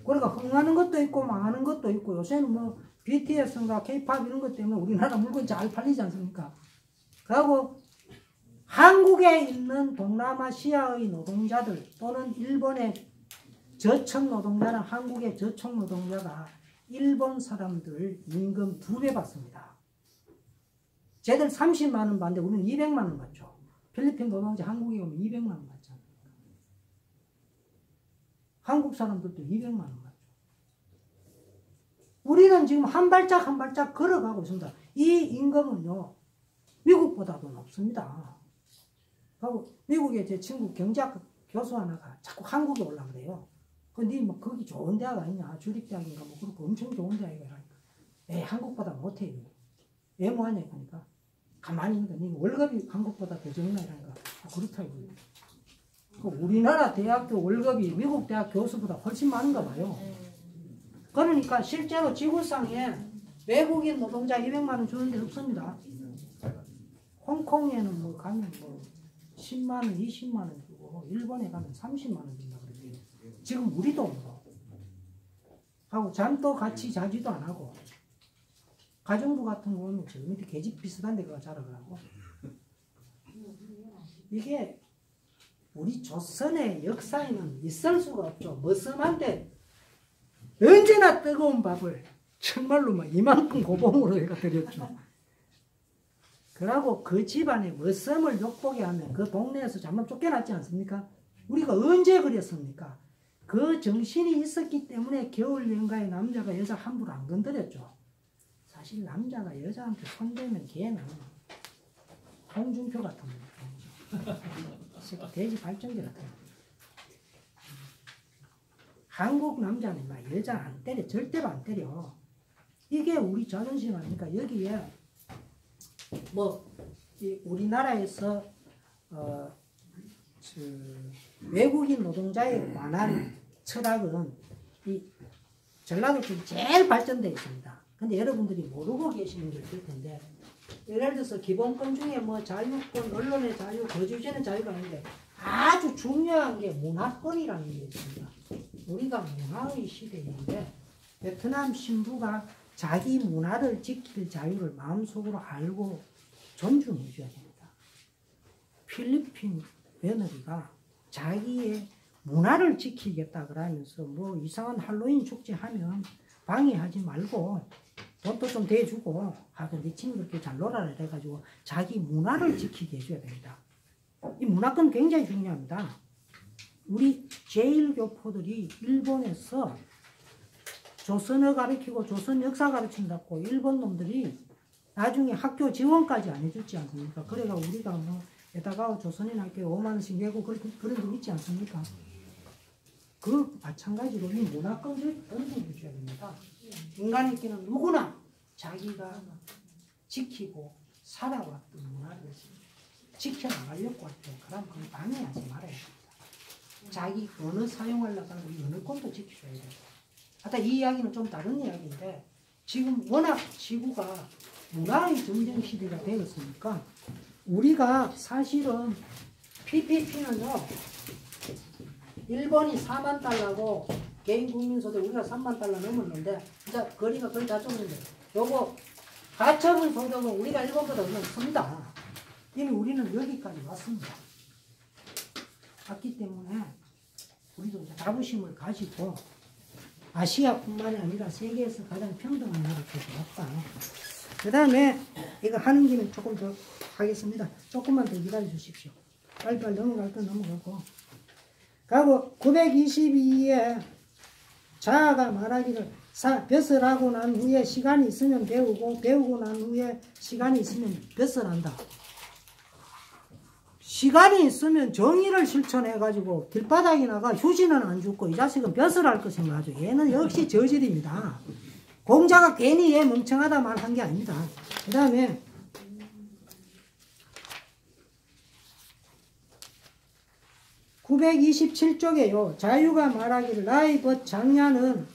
그러니까 흥하는 것도 있고 망하는 것도 있고 요새는 뭐 BTS인가 K-POP 이런 것 때문에 우리나라 물건 잘 팔리지 않습니까? 그리고 한국에 있는 동남아시아의 노동자들 또는 일본의 저층 노동자는 한국의 저층 노동자가 일본 사람들 임금 2배 받습니다. 쟤들 30만 원 받는데 우리는 200만 원 받죠. 필리핀 노동자 한국에 오면 200만 원 받잖아요. 한국 사람들도 200만 원 받죠. 우리는 지금 한 발짝 한 발짝 걸어가고 있습니다. 이 임금은요, 미국보다도 높습니다. 하고 미국에 제 친구 경제학 교수 하나가 자꾸 한국에 올라 그래요. 근데 뭐 거기 좋은 대학 아니냐, 주립대학인가 뭐 그렇고 엄청 좋은 대학이라니까. 한국보다 못해. 왜 뭐하냐 그러니까 가만히 있는데 니 월급이 한국보다 더 적나 이러니까 그렇다 이거예요. 우리나라 대학교 월급이 미국 대학 교수보다 훨씬 많은가 봐요. 그러니까 실제로 지구상에 외국인 노동자 200만 원 주는 데 없습니다. 홍콩에는 뭐 가면 뭐 10만 원, 20만 원 주고 일본에 가면 30만 원 준다 그러지. 지금 우리도 뭐 하고 잠도 같이 자지도 안 하고 가정부 같은 거 오면 저 밑에 계집 비슷한 데 가서 자라고 하고 이게 우리 조선의 역사에는 있을 수가 없죠. 머슴한테 언제나 뜨거운 밥을 정말로 막 이만큼 고봉으로 해가 드렸죠. 그러고 그 집안의 머슴을 욕보게 하면 그 동네에서 잠깐 쫓겨났지 않습니까? 우리가 언제 그랬습니까? 그 정신이 있었기 때문에 겨울 연가에 남자가 여자 함부로 안 건드렸죠. 사실 남자가 여자한테 손대면 걔는 홍준표 같은 거, 돼지 발전기 같은 거. 한국 남자는 막 여자 안 때려, 절대로 안 때려. 이게 우리 자존심 아닙니까? 여기에 뭐 우리나라에서 외국인 노동자에 관한 철학은 이 전라도 쪽이 제일 발전되어 있습니다. 근데 여러분들이 모르고 계시는 게 있을 텐데, 예를 들어서 기본권 중에 뭐 자유권, 언론의 자유, 거주제는 자유가 아닌데 아주 중요한 게 문화권이라는 게 있습니다. 우리가 문화의 시대인데 베트남 신부가 자기 문화를 지킬 자유를 마음속으로 알고 존중해 줘야 됩니다. 필리핀 며느리가 자기의 문화를 지키겠다 그러면서 뭐 이상한 할로윈 축제하면 방해하지 말고 돈도 좀 대주고 하고 네 친구들끼리 잘 놀아라 해가지고 자기 문화를 지키게 해줘야 됩니다. 이 문화권 굉장히 중요합니다. 우리 제1교포들이 일본에서 조선어 가르치고 조선 역사 가르친다고 일본 놈들이 나중에 학교 지원까지 안 해줬지 않습니까? 그래가 우리가 뭐 에다가 조선인 학교에 5만 원씩 내고 그런 거 있지 않습니까? 그 마찬가지로 이 문화권을 존중해줘야 됩니다. 인간에게는 누구나 자기가 지키고 살아왔던 문화를 지켜나가려고 할 때 그럼 그걸 방해하지 말아야 됩니다. 자기 언어 사용하려고 하는 이 언어권도 지켜줘야 돼요. 하여튼 이 이야기는 좀 다른 이야기인데 지금 워낙 지구가 문화의 전쟁 시대가 되었으니까 우리가 사실은 PPP는요 일본이 4만 달러고 개인 국민소득 우리가 3만 달러 넘었는데 이제 거리가 거의 다 좁는데 요거 가처분 소득은 우리가 일본보다 넘습니다. 이미 우리는 여기까지 왔습니다. 왔기 때문에 우리도 이제 자부심을 가지고 아시아뿐만이 아니라 세계에서 가장 평등한 나라가 되었다. 그 다음에 이거 하는 김에 조금 더 하겠습니다. 조금만 더 기다려 주십시오. 빨리빨리 넘어갈 건 넘어가고. 가고 922에 자아가 말하기를 벼슬 하고 난 후에 시간이 있으면 배우고 배우고 난 후에 시간이 있으면 벼슬 한다. 시간이 있으면 정의를 실천해가지고 길바닥에 나가 휴지는 안 줍고 이 자식은 벼슬 할 거 생각하죠. 얘는 역시 저질입니다. 공자가 괜히 얘 멍청하다 말한 게 아닙니다. 그 다음에 (927쪽에요) 자유가 말하기를 나의 벗 장냐는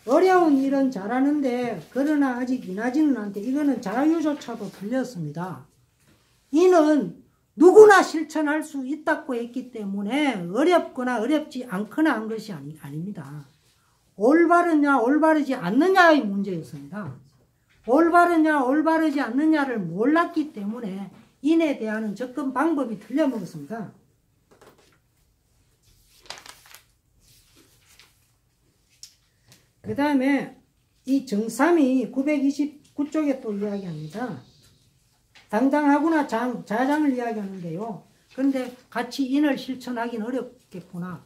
어려운 일은 잘하는데 그러나 아직 인하지는 않대. 이거는 자유조차도 틀렸습니다. 이는 누구나 실천할 수 있다고 했기 때문에 어렵거나 어렵지 않거나 한 것이 아닙니다. 올바르냐 올바르지 않느냐의 문제였습니다. 올바르냐 올바르지 않느냐를 몰랐기 때문에 인에 대한 접근 방법이 틀려먹었습니다. 그 다음에 이 정삼이 929쪽에 또 이야기합니다. 당당하구나 자장을 이야기하는데요. 그런데 같이 인을 실천하기는 어렵겠구나.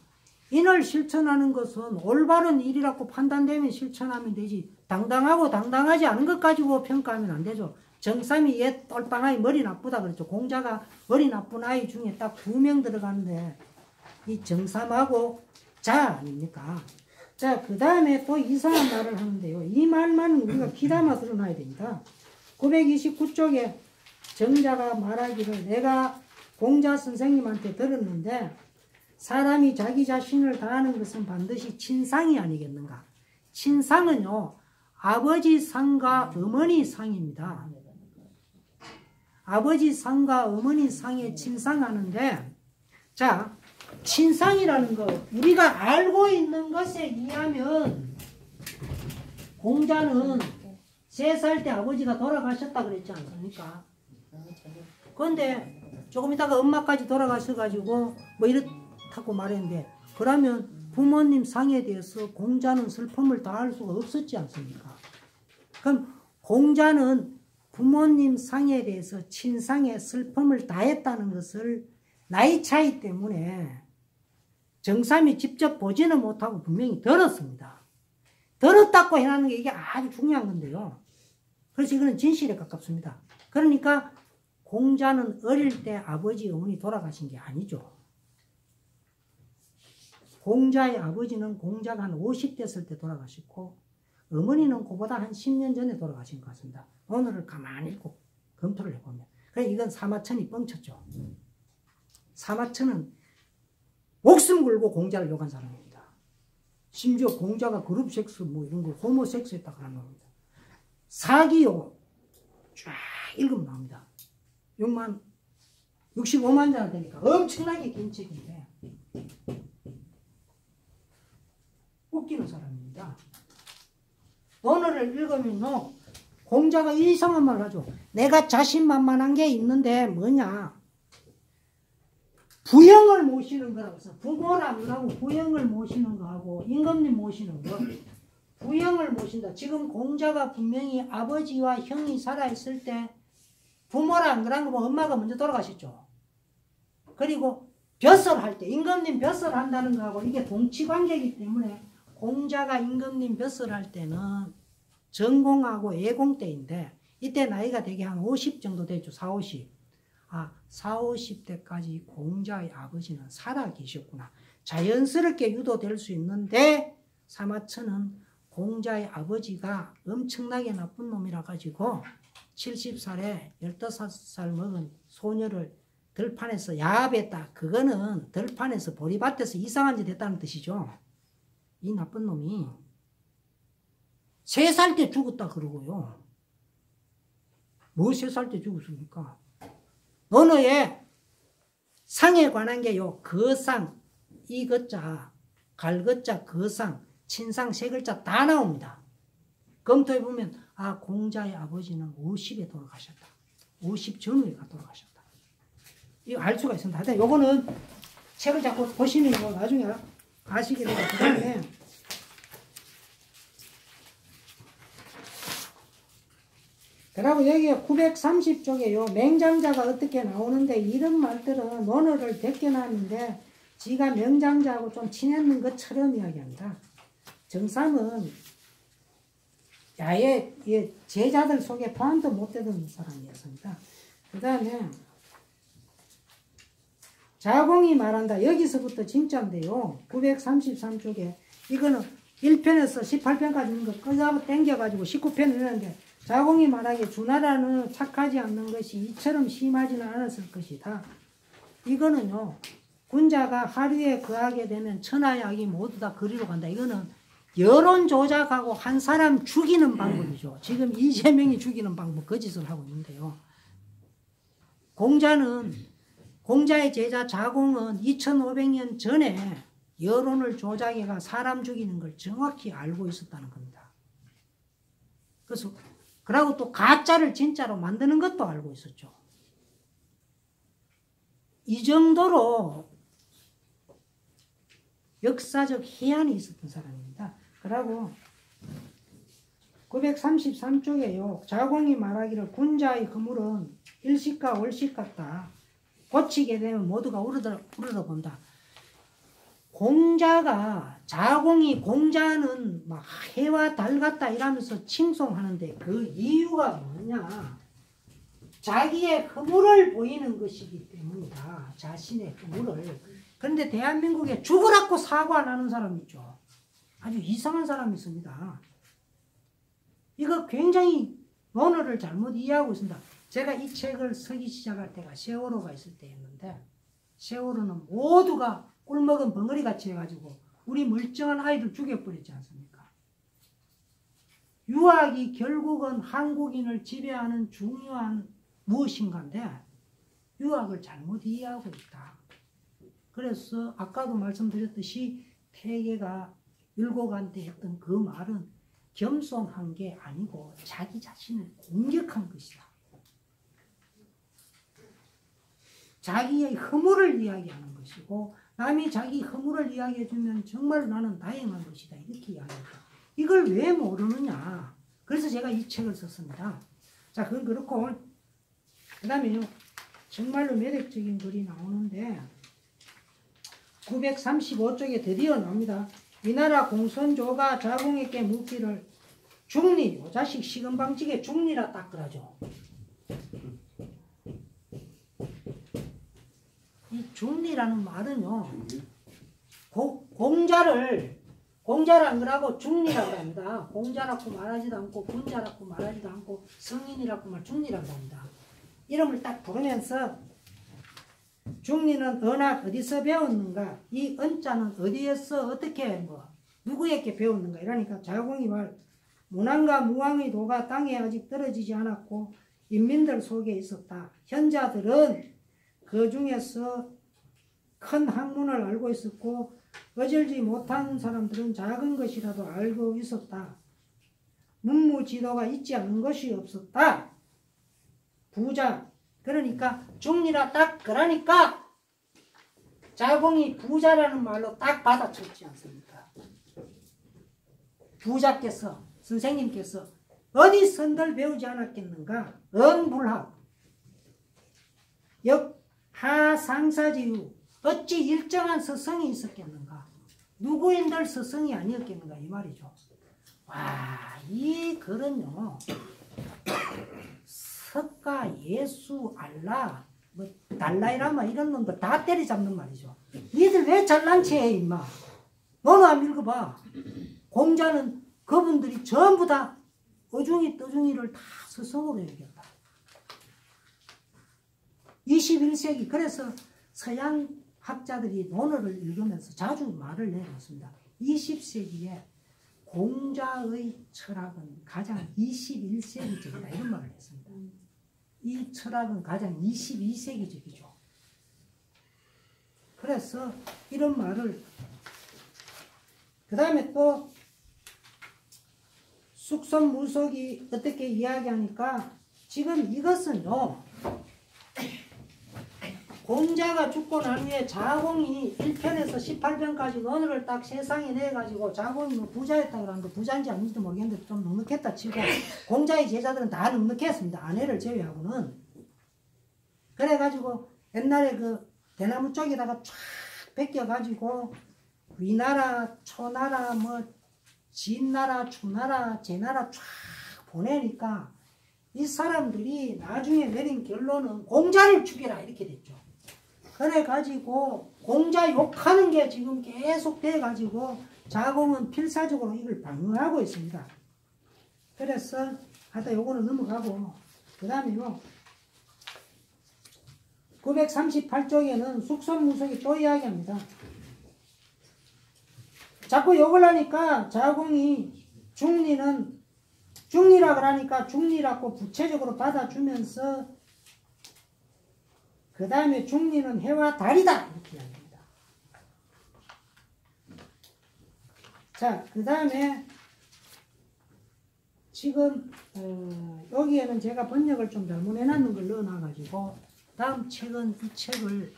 인을 실천하는 것은 올바른 일이라고 판단되면 실천하면 되지. 당당하고 당당하지 않은 것 가지고 평가하면 안 되죠. 정삼이 옛 똘빵아이 머리 나쁘다 그랬죠. 공자가 머리 나쁜 아이 중에 딱 2명 들어가는데 이 정삼하고 자 아닙니까? 자, 그 다음에 또 이상한 말을 하는데요. 이 말만 우리가 귀담아 들어놔야 됩니다. 929쪽에 정자가 말하기를 내가 공자 선생님한테 들었는데 사람이 자기 자신을 다하는 것은 반드시 친상이 아니겠는가. 친상은요, 아버지 상과 어머니 상입니다. 아버지 상과 어머니 상에 친상하는데, 자, 친상이라는 거 우리가 알고 있는 것에 의하면 공자는 3살 때 아버지가 돌아가셨다 그랬지 않습니까? 그런데 조금 있다가 엄마까지 돌아가셔가지고 뭐 이렇다고 말했는데, 그러면 부모님 상에 대해서 공자는 슬픔을 다할 수가 없었지 않습니까? 그럼 공자는 부모님 상에 대해서 친상의 슬픔을 다했다는 것을 나이 차이 때문에 정삼이 직접 보지는 못하고 분명히 들었습니다. 들었다고 해놨는 게 이게 아주 중요한 건데요. 그래서 이거는 진실에 가깝습니다. 그러니까 공자는 어릴 때 아버지, 어머니 돌아가신 게 아니죠. 공자의 아버지는 공자가 한 50 됐을 때 돌아가셨고 어머니는 그보다 한 10년 전에 돌아가신 것 같습니다. 오늘을 가만히 읽고 검토를 해보면. 그래서 이건 사마천이 뻥쳤죠. 사마천은 목숨 걸고 공자를 욕한 사람입니다. 심지어 공자가 그룹 섹스 뭐 이런 거 호모섹스 했다고 하는 겁니다. 사기요. 쫙 읽으면 나옵니다. 65만 자가 되니까 엄청나게 긴 책인데 웃기는 사람입니다. 오늘을 읽으면 공자가 이상한 말을 하죠. 내가 자신만만한 게 있는데 뭐냐. 부형을 모시는 거라고 해서 부모라고 하고 부형을 모시는 거하고 임금님 모시는 거. 부형을 모신다. 지금 공자가 분명히 아버지와 형이 살아있을 때 부모랑 그런 거 보면 엄마가 먼저 돌아가셨죠. 그리고 벼슬할 때 임금님 벼슬한다는 거하고 이게 동치관계이기 때문에 공자가 임금님 벼슬할 때는 전공하고 예공 때인데 이때 나이가 되게 한 50 정도 됐죠. 4, 50. 4, 50대까지 공자의 아버지는 살아 계셨구나. 자연스럽게 유도될 수 있는데 사마천은 공자의 아버지가 엄청나게 나쁜 놈이라 가지고 70살에 15살 먹은 소녀를 들판에서 야합했다. 그거는 들판에서 보리밭에서 이상한 짓 했다는 뜻이죠. 이 나쁜 놈이 3살 때 죽었다 그러고요. 뭐 3살 때 죽었습니까? 언어에 상에 관한 게요. 거상, 이것자, 갈것자, 거상, 친상 3글자 다 나옵니다. 검토해보면 공자의 아버지는 50에 돌아가셨다. 50 전후에가 돌아가셨다. 이거 알 수가 있습니다. 하여튼 요거는 책을 자꾸 보시면 이거 나중에 아시게 되고 그 다음에 그리고 여기 930쪽에요. 맹장자가 어떻게 나오는데 이런 말들은 논어를 벗겨놨는데 지가 명장자하고 좀 친했는 것처럼 이야기합니다. 정삼은 아예 제자들 속에 포함도 못 되던 사람이었습니다. 그 다음에 자공이 말한다. 여기서부터 진짜인데요. 933쪽에 이거는 1편에서 18편까지 있는 거 끄잡아 당겨가지고 19편을 했는데 자공이 말하기에 주나라는 착하지 않는 것이 이처럼 심하지는 않았을 것이다. 이거는요. 군자가 하류에 거하게 되면 천하약이 모두 다 그리로 간다. 이거는 여론 조작하고 한 사람 죽이는 방법이죠. 지금 이재명이 죽이는 방법 그 짓을 하고 있는데요. 공자의 제자 자공은 2500년 전에 여론을 조작해가 사람 죽이는 걸 정확히 알고 있었다는 겁니다. 그래서 그러고 또 가짜를 진짜로 만드는 것도 알고 있었죠. 이 정도로 역사적 해안이 있었던 사람입니다. 그러고 933쪽에요. 자공이 말하기를 군자의 허물은 일식과 월식 같다. 고치게 되면 모두가 우러러본다. 공자가 자공이 공자는 막 해와 달 같다 이러면서 칭송하는데 그 이유가 뭐냐? 자기의 허물을 보이는 것이기 때문이다. 자신의 허물을. 그런데 대한민국에 죽으라고 사과 안 하는 사람이 있죠. 아주 이상한 사람이 있습니다. 이거 굉장히 논어를 잘못 이해하고 있습니다. 제가 이 책을 쓰기 시작할 때가 세월호가 있을 때였는데 세월호는 모두가 꿀먹은 벙어리같이 해가지고 우리 멀쩡한 아이들 죽여버렸지 않습니까? 유학이 결국은 한국인을 지배하는 중요한 무엇인가인데 유학을 잘못 이해하고 있다. 그래서 아까도 말씀드렸듯이 태계가 율곡한테 했던 그 말은 겸손한 게 아니고 자기 자신을 공격한 것이다. 자기의 허물을 이야기하는 것이고 남이 자기 허물을 이야기해주면 정말 나는 다행한 것이다. 이렇게 이야기합니다. 이걸 왜 모르느냐. 그래서 제가 이 책을 썼습니다. 자, 그건 그렇고 그 다음에요. 정말로 매력적인 글이 나오는데 935쪽에 드디어 나옵니다. 위나라 공선조가 자공에게 묻기를 중리, 요 자식 시금방지게 중리라 딱 그러죠. 이 중리라는 말은요, 공자를 안 그러고 중리라고 합니다. 공자라고 말하지도 않고 군자라고 말하지도 않고 성인이라고 말 중리라고 합니다. 이름을 딱 부르면서 중리는 어디서 배웠는가? 이 은자는 어디에서 어떻게 누구에게 배웠는가? 이러니까 자공이 말 문왕과 무왕의 도가 땅에 아직 떨어지지 않았고 인민들 속에 있었다. 현자들은 그 중에서 큰 학문을 알고 있었고 어질지 못한 사람들은 작은 것이라도 알고 있었다. 문무지도가 있지 않은 것이 없었다. 부자, 그러니까 중리라 딱 그러니까 자공이 부자라는 말로 딱 받아쳤지 않습니까? 부자께서 선생님께서 어디 선들 배우지 않았겠는가? 언불학 역하상사지유 어찌 일정한 서성이 있었겠는가? 누구인들 서성이 아니었겠는가? 이 말이죠. 와, 이 글은요 석가, 예수, 알라, 달라이라마 이런 놈들 다 때리잡는 말이죠. 니들 왜 잘난 체해 임마? 너는 안 읽어봐. 공자는 그분들이 전부 다 어중이 떠중이를 다 서성으로 여겼다. 21세기 그래서 서양 학자들이 논어를 읽으면서 자주 말을 내놓습니다. 20세기에 공자의 철학은 가장 21세기적이다 이런 말을 했습니다. 이 철학은 가장 22세기적이죠. 그래서 이런 말을 그 다음에 또 숙선무속이 어떻게 이야기하니까 지금 이것은요 공자가 죽고 난 후에 자공이 1편에서 18편까지 논어를 딱 세상에 내가지고 자공이 뭐 부자였다 그러는데 부자인지 아닌지도 모르겠는데 좀 넉넉했다 치고 공자의 제자들은 다 넉넉했습니다. 아내를 제외하고는. 그래가지고 옛날에 그 대나무 쪽에다가 쫙 베껴가지고 위나라, 초나라, 뭐 진나라, 초나라, 제나라 쫙 보내니까 이 사람들이 나중에 내린 결론은 공자를 죽여라 이렇게 됐죠. 그래가지고 공자 욕하는 게 지금 계속 돼가지고 자공은 필사적으로 이걸 방어하고 있습니다. 그래서 하여튼 요거는 넘어가고 그 다음에요 938쪽에는 숙선무속이 또 이야기합니다. 자꾸 욕을 하니까 자공이 중리라 그러니까 중리라고 부채적으로 받아주면서 그 다음에 중리는 해와 달이다 이렇게 이야기합니다. 자, 그 다음에 지금 여기에는 제가 번역을 좀 잘못 해놨는 걸 넣어놔가지고 다음 책은 이 책을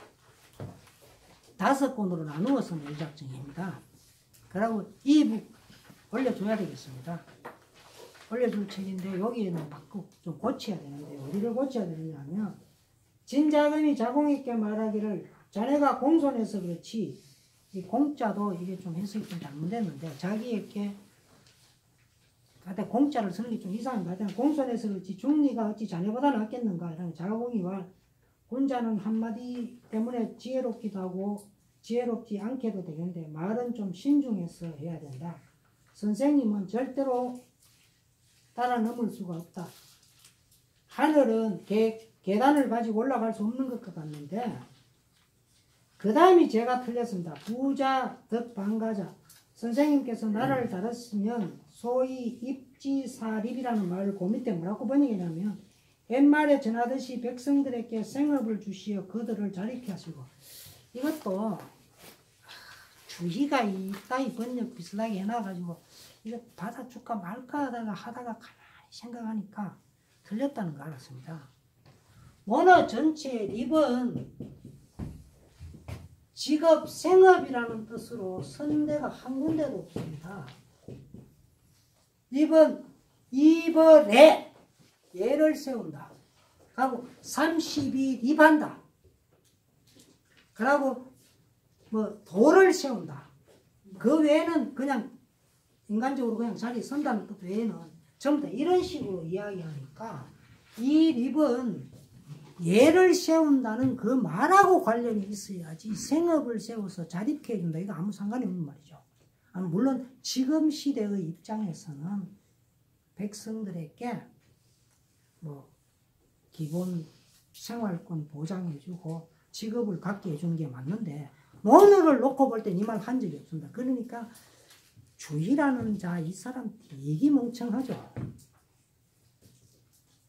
5권으로 나누어서 낼 작정입니다. 그리고 이북 올려줘야 되겠습니다. 올려줄 책인데 여기에는 바꾸고 좀 고쳐야 되는데 어디를 고쳐야 되느냐 하면 진자금이 자공있게 말하기를 자네가 공손해서 그렇지 이 공자도 이게 좀 해석이 좀 잘못됐는데 자기에게 하여튼 공자를 쓰는 게 좀 이상한 것 같아요. 공손해서 그렇지 중리가 어찌 자네보다 낫겠는가 이런 자공이와 혼자는 한마디 때문에 지혜롭기도 하고 지혜롭지 않게도 되는데 말은 좀 신중해서 해야 된다. 선생님은 절대로 따라 넘을 수가 없다. 하늘은 계단을 가지고 올라갈 수 없는 것 같는데 그 다음이 제가 틀렸습니다. 부자 덕방가자. 선생님께서 나라를 다뤘으면 소위 입지사립이라는 말을 그 밑에 뭐라고 번역하냐면 옛말에 전하듯이 백성들에게 생업을 주시어 그들을 자립케 하시고 이것도 주의가 이따위 번역 비슷하게 해놔가지고 이거 받아줄까 말까 하다가 가만히 생각하니까 틀렸다는 걸 알았습니다. 원어 전체의 립은 직업, 생업이라는 뜻으로 선대가 한 군데도 없습니다. 립은 이벌에 예를 세운다. 하고 32 립한다. 그러고 뭐 도를 세운다. 그 외에는 그냥 인간적으로 그냥 자리에 선다는 뜻 외에는 전부 다 이런 식으로 이야기하니까 이 립은 예를 세운다는 그 말하고 관련이 있어야지 생업을 세워서 자립케 해준다. 이거 아무 상관이 없는 말이죠. 물론 지금 시대의 입장에서는 백성들에게 뭐 기본 생활권 보장해주고 직업을 갖게 해주는 게 맞는데 오늘을 놓고 볼 때 이 말 한 적이 없습니다. 그러니까 주의라는 자 이 사람 되게 멍청하죠.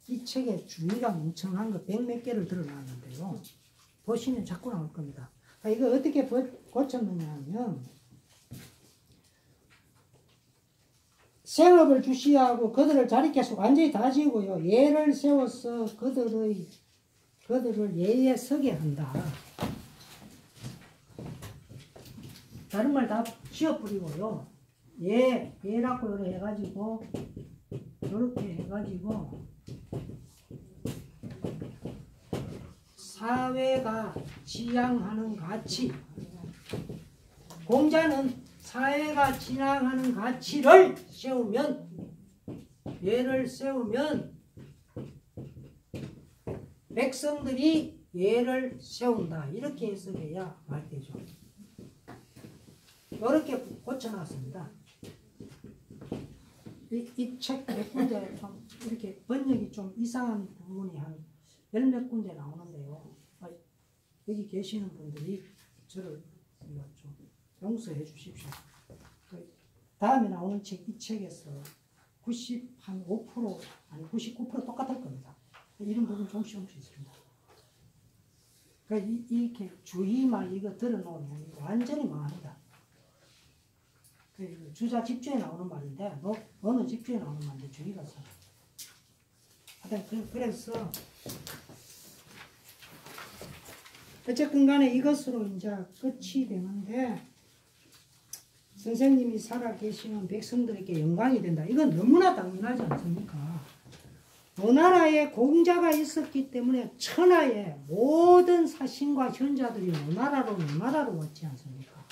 이 책에 주의가 멍청한 거 100몇 개를 드러났는데요. 보시면 자꾸 나올 겁니다. 이거 어떻게 고쳤느냐 하면 생업을 주시하고 그들을 자리케 해서 완전히 다 지우고요. 예를 세워서 그들을 예에 서게 한다. 다른 말 다 지워버리고요. 예라고 이렇게 해가지고 이렇게 해가지고 사회가 지향하는 가치 공자는 사회가 지향하는 가치를 세우면 예를 세우면 백성들이 예를 세운다. 이렇게 해석해야 말되죠. 이렇게 고쳐놨습니다. 이 책 몇 군데 좀 이렇게 번역이 좀 이상한 부분이 한 10몇 군데 나오는데요. 여기 계시는 분들이 저를 좀 용서해 주십시오. 다음에 나오는 책, 이 책에서 95% 아니 99% 똑같을 겁니다. 이런 부분 조금씩 있습니다. 그러니까 이렇게 주의만 이거 들어놓으면 완전히 망합니다. 주자 집주에 나오는 말인데 어느 집주에 나오는 말인데 주의가 있어요. 하여튼 그래서 어쨌든 간에 이것으로 이제 끝이 되는데 선생님이 살아계시는 백성들에게 영광이 된다. 이건 너무나 당연하지 않습니까? 노나라에 공자가 있었기 때문에 천하의 모든 사신과 현자들이 노나라로 왔지 않습니까?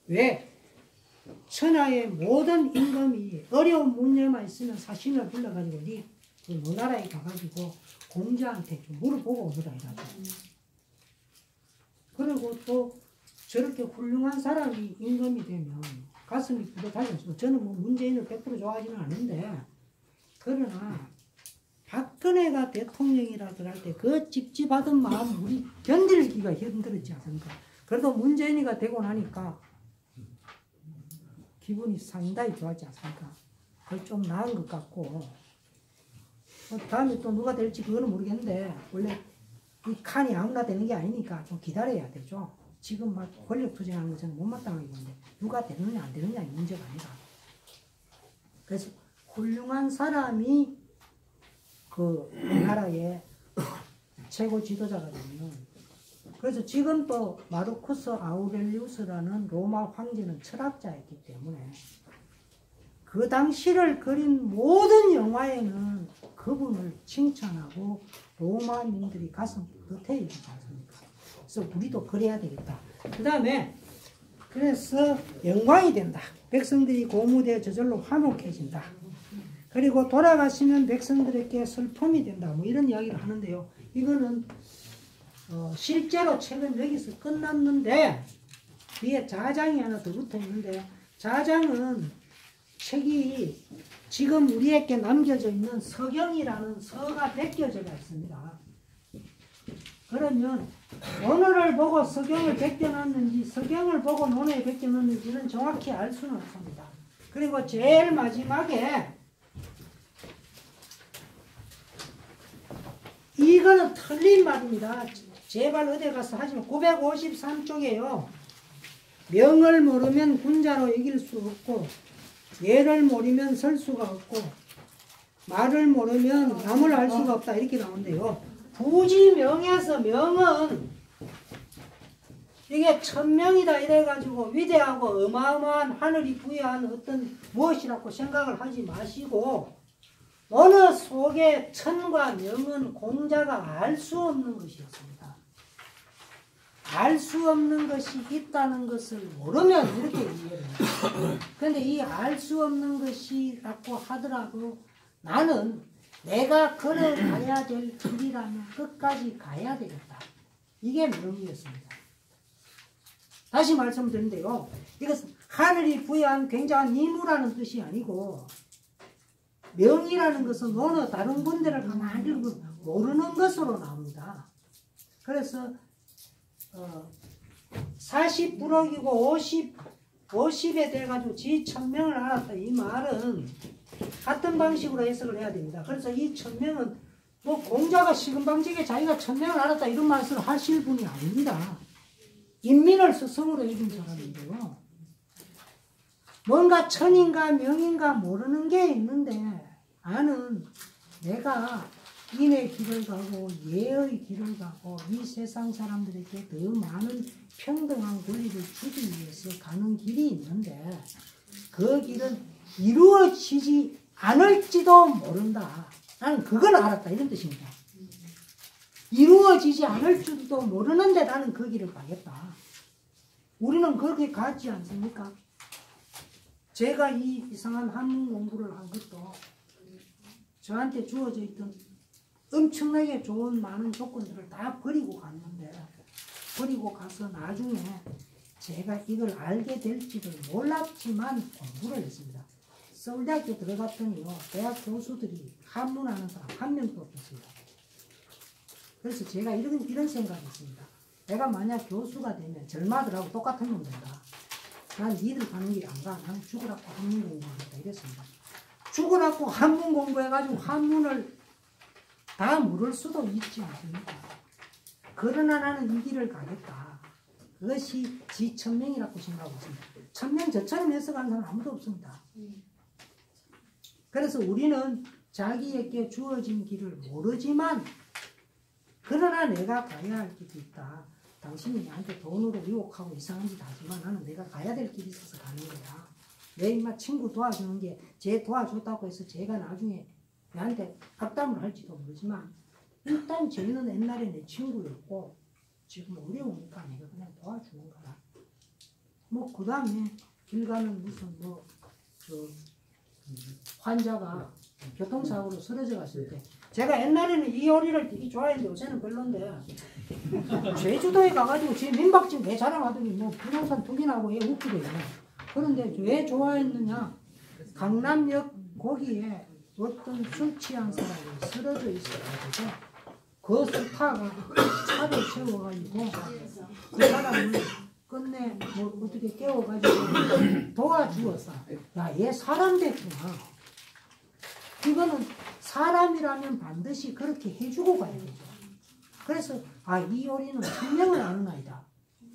왜? 천하의 모든 임금이 어려운 문제만 있으면 사신을 불러가지고 그 노나라에 가가지고 공자한테 좀 물어보고 오더라 이라고. 그리고 또 저렇게 훌륭한 사람이 임금이 되면 가슴이 뿌듯하지 않습니까? 저는 뭐 문재인을 100% 좋아하지는 않는데 그러나 박근혜가 대통령이라 들어갈 때 그 찝찝하던 마음 우리 견디기가 힘들었지 않습니까? 그래도 문재인이가 되고 나니까 기분이 상당히 좋았지 않습니까? 그걸 좀 나은 것 같고 다음에 또 누가 될지 그거는 모르겠는데 원래 이 칸이 아무나 되는 게 아니니까 좀 기다려야 되죠. 지금 막 권력 투쟁하는 것은 못마땅하게 보는데 누가 되느냐 안 되느냐의 문제가 아니라 그래서 훌륭한 사람이 그 나라의 최고 지도자가 되면 그래서 지금 또 마르쿠스 아우렐리우스라는 로마 황제는 철학자였기 때문에 그 당시를 그린 모든 영화에는 그분을 칭찬하고 로마민들이 가슴 뿌듯해 있지 않습니까? 그래서 우리도 그래야 되겠다. 그 다음에 그래서 영광이 된다. 백성들이 고무되어 저절로 화목해진다. 그리고 돌아가시는 백성들에게 슬픔이 된다. 뭐 이런 이야기를 하는데요. 이거는 실제로 책은 여기서 끝났는데 뒤에 자장이 하나 더 붙어 있는데 자장은 책이 지금 우리에게 남겨져 있는 서경이라는 서가 베껴져가 있습니다. 그러면 논어를 보고 서경을 베껴놨는지 서경을 보고 논어에 베껴놨는지는 정확히 알 수는 없습니다. 그리고 제일 마지막에 이거는 틀린 말입니다. 제발 어디 가서 하시면 953쪽에요. 명을 모르면 군자로 이길 수 없고 예를 모르면 설 수가 없고 말을 모르면 남을 알 수가 없다 이렇게 나오는데요. 굳이 명에서 명은 이게 천명이다 이래가지고 위대하고 어마어마한 하늘이 부여한 어떤 무엇이라고 생각을 하지 마시고 어느 속에 천과 명은 공자가 알 수 없는 것이었습니다. 알 수 없는 것이 있다는 것을 모르면 이렇게 이해를 해요. 그런데 이 알 수 없는 것이라고 하더라도 나는 내가 걸어가야 될 길이라면 끝까지 가야 되겠다. 이게 명이었습니다. 다시 말씀드린데요. 이것은 하늘이 부여한 굉장한 임무라는 뜻이 아니고 명이라는 것은 어느 다른 군데를 가만히 읽으면 모르는 것으로 나옵니다. 그래서 40부럭이고 50에 돼가지고 지 천명을 알았다. 이 말은 같은 방식으로 해석을 해야 됩니다. 그래서 이 천명은 뭐 공자가 시금방직에 자기가 천명을 알았다 이런 말씀을 하실 분이 아닙니다. 인민을 스승으로 이긴 사람인데요. 뭔가 천인가 명인가 모르는 게 있는데 나는 내가 인의 길을 가고 예의 길을 가고 이 세상 사람들에게 더 많은 평등한 권리를 주기 위해서 가는 길이 있는데 그 길은 이루어지지 않을지도 모른다. 나는 그걸 알았다 이런 뜻입니다. 이루어지지 않을 줄도 모르는데 나는 그 길을 가겠다. 우리는 그렇게 가지 않습니까? 제가 이 이상한 한문 공부를 한 것도 저한테 주어져 있던 엄청나게 좋은 많은 조건들을 다 버리고 갔는데 버리고 가서 나중에 제가 이걸 알게 될지를 몰랐지만 공부를 했습니다. 서울대학교 들어갔더니요. 대학 교수들이 한문하는 사람 한 명도 없었습니다. 그래서 제가 이런 생각이 있습니다. 내가 만약 교수가 되면 절마들하고 똑같은 놈 된다. 난 니들 가는 길 안 가. 나는 죽으라고 한문 공부하겠다. 이랬습니다. 죽으라고 한문 공부해가지고 한문을 다 모를 수도 있지 않습니까? 그러나 나는 이 길을 가겠다. 그것이 지 천명이라고 생각하고 있습니다. 천명 저처럼 해석하는 사람 아무도 없습니다. 그래서 우리는 자기에게 주어진 길을 모르지만 그러나 내가 가야 할 길이 있다. 당신이 나한테 돈으로 유혹하고 이상한 짓 하지만 나는 내가 가야 될 길이 있어서 가는 거야. 내 인마 친구 도와주는 게 쟤 도와줬다고 해서 제가 나중에 나한테 악담을 할지도 모르지만 일단 쟤는 옛날에 내 친구였고 지금 어려우니까 내가 그냥 도와주는 거라. 뭐 그 다음에 길 가면 무슨 환자가 교통사고로 쓰러져 갔을 때 제가 옛날에는 이 요리를 되게 좋아했는데 요새는 별론데 제주도에 가가지고 제 민박집 왜 자랑하더니 뭐 부동산 투기나고 얘 웃기고 있네. 그런데 왜 좋아했느냐? 강남역 거기에 어떤 술 취한 사람이 쓰러져 있어가지고 그 스타가 차를 세워가지고 그 사람을 끝내 뭐 어떻게 깨워가지고 도와주었어. 야, 얘 사람 됐구나. 이거는 사람이라면 반드시 그렇게 해주고 가야 되죠. 그래서 이 요리는 천명을 아는 아이다.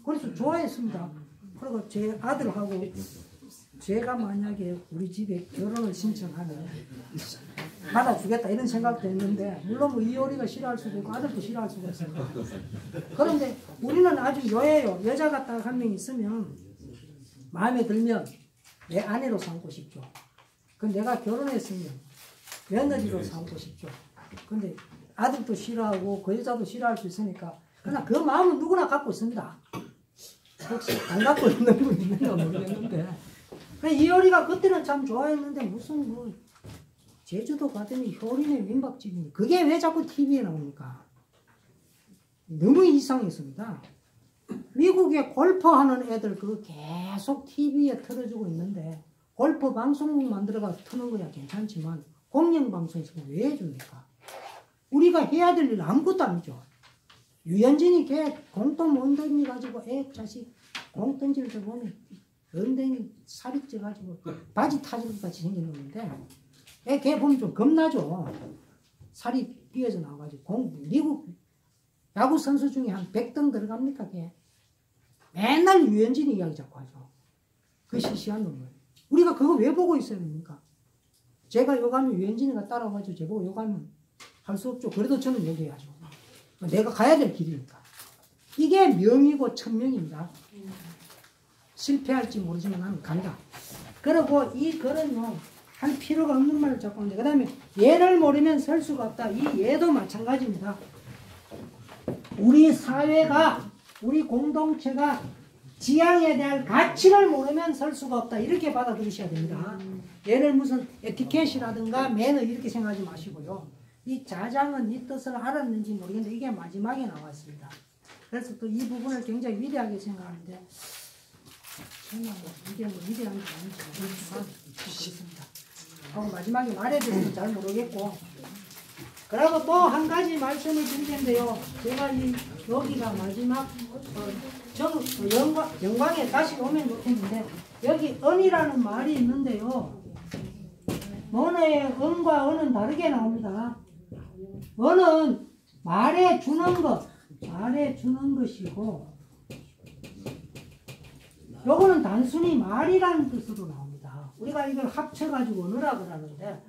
그래서 좋아했습니다. 그리고 제 아들하고 제가 만약에 우리 집에 결혼을 신청하면 받아주겠다 이런 생각도 했는데, 물론 뭐 이효리가 싫어할 수도 있고 아들도 싫어할 수도 있습니다. 그런데 우리는 아주 요예요. 여자가 딱 한 명 있으면 마음에 들면 내 아내로 삼고 싶죠. 그 내가 결혼했으면 며느리로 삼고 싶죠. 근데 아들도 싫어하고 그 여자도 싫어할 수 있으니까 그냥 그 마음은 누구나 갖고 있습니다. 혹시 안 갖고 있는 분 있는가 모르겠는데, 이효리가 그때는 참 좋아했는데 무슨 뭐 제주도 가더니 효리네 민박집이니 그게 왜 자꾸 TV에 나옵니까? 너무 이상했습니다. 미국에 골프하는 애들 그 계속 TV에 틀어주고 있는데, 골프 방송국 만들어가 트는 거야 괜찮지만 공영방송에서 왜 해줍니까? 우리가 해야 될 일 아무것도 아니죠. 유현진이 걔 공돈 엉덩이 가지고 애 자식 공 던질 때 보면 엉덩이 살이 쪄가지고 바지 타질 것 같이 생긴 놈인데, 걔 보면 좀 겁나죠. 살이 삐어져 나와가지고 미국 야구 선수 중에 한 100등 들어갑니까 걔? 맨날 유현진 이야기 자꾸 하죠. 그 시시한 놈을 우리가 그거 왜 보고 있어야 됩니까? 제가 욕하면 유현진이가 따라와가지고 제보고 욕하면 할 수 없죠. 그래도 저는 얘기해야죠. 내가 가야 될 길이니까. 이게 명이고 천명입니다. 실패할지 모르지만 나는 간다. 그리고 이 글은요, 할 필요가 없는 말을 자꾸 하는데, 그 다음에 예를 모르면 설 수가 없다. 이 예도 마찬가지입니다. 우리 사회가, 우리 공동체가 지향에 대한 가치를 모르면 설 수가 없다. 이렇게 받아들이셔야 됩니다. 예를 무슨 에티켓이라든가 매너 이렇게 생각하지 마시고요. 이 자장은 이 뜻을 알았는지 모르겠는데 이게 마지막에 나왔습니다. 그래서 또 이 부분을 굉장히 위대하게 생각하는데, 정말 이게 뭐 위대한 게 아닌지 모르겠지만 그렇습니다. 하고 마지막에 말에 대해서는 잘 모르겠고, 그리고 또 한 가지 말씀을 드릴 텐데요. 제가 여기가 마지막 영광에 다시 오면 좋겠는데, 여기 은이라는 말이 있는데요. 언어의 은과 은은 다르게 나옵니다. 은은 말해 주는 것, 말해 주는 것이고, 요거는 단순히 말이라는 뜻으로 나옵니다. 우리가 이걸 합쳐가지고 은으라고 하는데,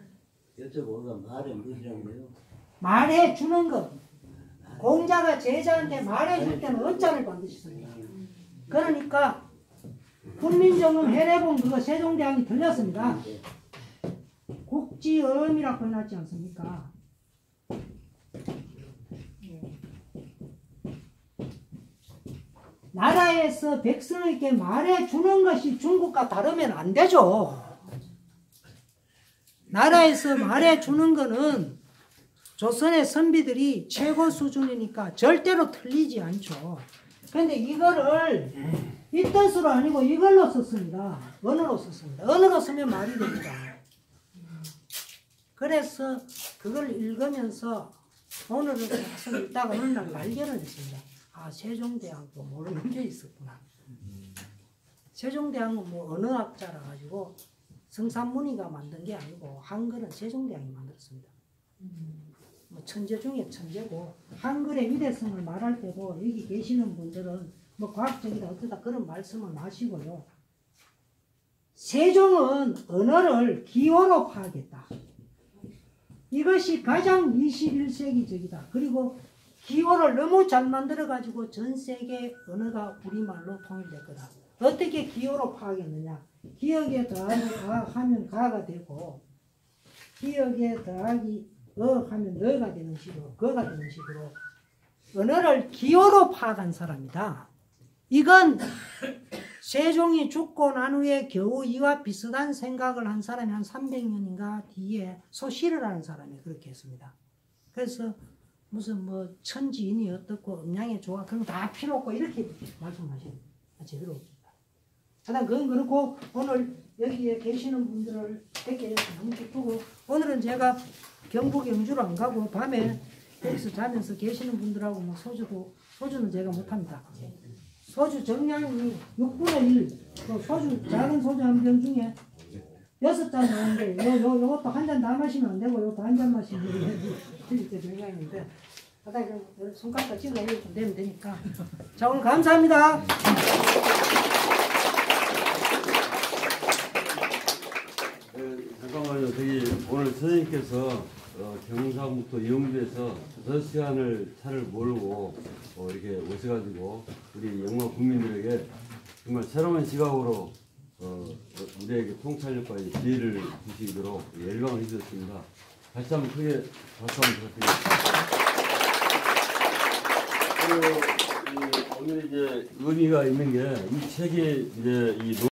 여쭤보니까 말해 무엇이라고요? 말해 주는 것. 공자가 제자한테 말해 줄 때는 은자를 반드시 씁니다. 그러니까 훈민정음 해례본 그거 세종대왕이 들렸습니다. 국지음이라고 해놨지 않습니까? 나라에서 백성에게 말해주는 것이 중국과 다르면 안 되죠. 나라에서 말해주는 거는 조선의 선비들이 최고 수준이니까 절대로 틀리지 않죠. 그런데 이거를 이 뜻으로 아니고 이걸로 썼습니다. 언어로 썼습니다. 언어로 쓰면 말이 됩니다. 그래서 그걸 읽으면서 오늘은 계속 읽다가 어느 날 발견을 했습니다. 아, 세종대왕도 모르는 게 있었구나. 세종대왕은 뭐 언어학자라 가지고 성삼문이가 만든 게 아니고 한글은 세종대왕이 만들었습니다. 뭐 천재 중에 천재고, 한글의 위대성을 말할 때도 여기 계시는 분들은 뭐 과학적이다 어쩌다 그런 말씀을 마시고요. 세종은 언어를 기호로 파악했다. 이것이 가장 21세기적이다. 그리고 기호를 너무 잘 만들어가지고 전 세계 언어가 우리말로 통일될 거다. 어떻게 기호로 파악했느냐? 기억에 더하기 하면 가가 되고, 기억에 더하기 하면 너가 되는 식으로, 거가 되는 식으로 언어를 기호로 파악한 사람이다. 이건 세종이 죽고 난 후에 겨우 이와 비슷한 생각을 한 사람이 한 300년인가 뒤에 소실을 하는 사람이 그렇게 했습니다. 그래서 무슨 뭐 천지인이 어떻고 음양의 조화 그런 거 다 필요 없고 이렇게 말씀하시는 제대로 없습니다. 하여튼 그건 그렇고, 오늘 여기에 계시는 분들을 뵙게 해서 너무 기쁘고, 오늘은 제가 경북 영주로 안 가고 밤에 여기서 자면서 계시는 분들하고 뭐 소주는 제가 못합니다. 소주 정량이 6분의 1, 소주 작은 소주 한 병 중에 6잔 나오는데 요것도 한 잔 다 마시면 안 되고 요것도 한 잔 마시면 이렇게 정량인데, 바닥에 손가락 찔러 이렇게 되면 되니까. 자, 오늘 감사합니다. 잠깐만요. 저기 오늘 선생님께서 경상북도 영주에서 6시간을 차를 몰고 이렇게 오셔가지고 우리 영광 국민들에게 정말 새로운 시각으로 우리에게 통찰력과 지혜를 주시도록 열광을 해주셨습니다. 다시 한번 크게 박수 한번 부탁드립니다. 오늘 이제 의미가 있는 게 이 책이 이제 이